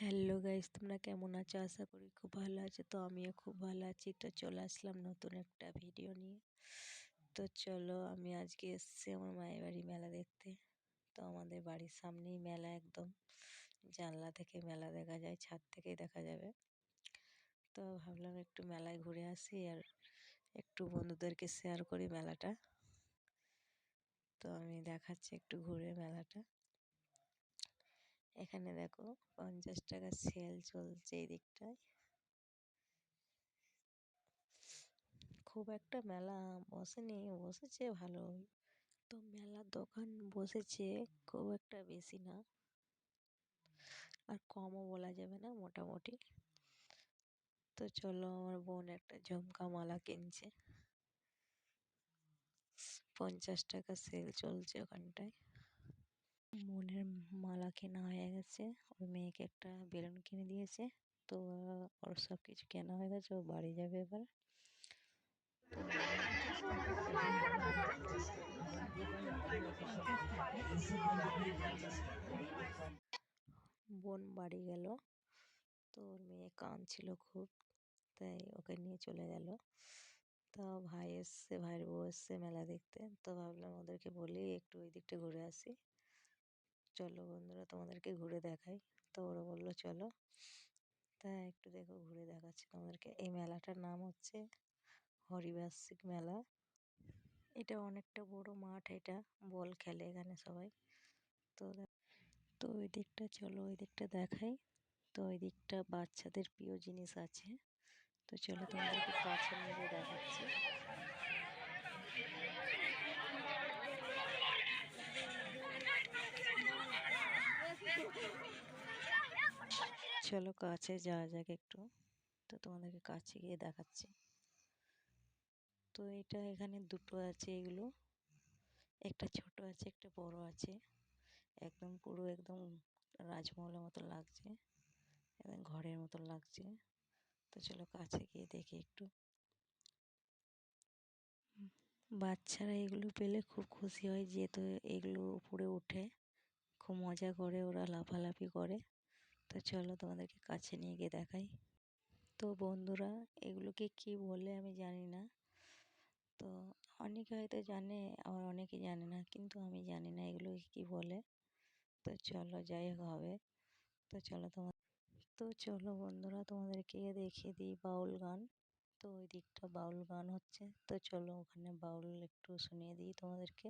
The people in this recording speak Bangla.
হ্যালো গাইস, তোমরা কেমন আছো? আশা করি খুব ভালো আছো। তো আমিও খুব ভালো আছি। তো চলে আসলাম নতুন একটা ভিডিও নিয়ে। তো চলো, আমি আজকে এসেছি আমার মায়ের বাড়ি মেলা দেখতে। তো আমাদের বাড়ির সামনেই মেলা, একদম জানলা থেকে মেলা দেখা যায়, ছাদ থেকেই দেখা যাবে। তো ভাবলাম একটু মেলায় ঘুরে আসি আর একটু বন্ধুদেরকে শেয়ার করি মেলাটা। তো আমি দেখাচ্ছি একটু ঘুরে মেলাটা। এখানে দেখো 50 টাকা সেল চলছে এই দিকটায়। খুব একটা মেলা বসেনি, বসেছে ভালোই। তো মেলার দোকান বসেছে, খুব একটা বেশি না আর কমও বলা যাবে না, মোটামুটি। তো চলো, আমার বোন একটা ঝুমকা মালা কিনছে, 50 টাকা সেল চলছে ওখানটায়। বোনের মালা কেনা হয়ে গেছে, ওর মেয়েকে একটা বেলুন কিনে দিয়েছে। তো ওর সব কিছু কেনা হয়ে গেছে, ও বাড়ি যাবে এবার। বোন বাড়ি গেল, তো ওর মেয়ে কাঁদছিল খুব, তাই ওকে নিয়ে চলে গেল। তো ভাই এসছে, ভাইয়ের বউ এসছে মেলা দেখতে। তো ভাবলাম ওদেরকে বলি একটু ওই দিকটা ঘুরে আসি। চলো বন্ধুরা, তোমাদেরকে ঘুরে দেখাই। তো ওরা বললো চলো, তাই একটু দেখো ঘুরে দেখাচ্ছি তোমাদেরকে। এই মেলাটার নাম হচ্ছে হরিবার্ষিক মেলা। এটা অনেকটা বড় মাঠ, এটা বল খেলে এখানে সবাই। তো তো ওই দিকটা চলো, ওই দিকটা দেখাই। তো ওই দিকটা বাচ্চাদের প্রিয় জিনিস আছে। তো চলো তোমাদেরকে কাছে নিয়ে দেখাচ্ছি। চলো কাছে যাওয়া যাক একটু। তো তোমাদেরকে কাছে গিয়ে দেখাচ্ছি। তো এটা এখানে দুটো আছে, এগুলো একটা ছোট আছে একটা বড় আছে। একদম পুরো একদম রাজমহলের মতো লাগছে, একদম ঘরের মতো লাগছে। তো চলো কাছে গিয়ে দেখি একটু। বাচ্চারা এগুলো পেলে খুব খুশি হয়, যেহেতু এগুলো উপরে উঠে খুব মজা করে, ওরা লাফালাফি করে। তো চলো তোমাদেরকে কাছে নিয়ে গিয়ে দেখাই। তো বন্ধুরা, এগুলোকে কি বলে আমি জানি না। তো অনেকে হয়তো জানে, আবার অনেকে জানে না, কিন্তু আমি জানি না এগুলোকে কি বলে। তো চলো, যাই হোক হবে। তো চলো বন্ধুরা, তোমাদেরকে দেখিয়ে দিই বাউল গান। তো ওই দিকটা বাউল গান হচ্ছে। তো চলো ওখানে বাউল একটু শুনিয়ে দিই তোমাদেরকে।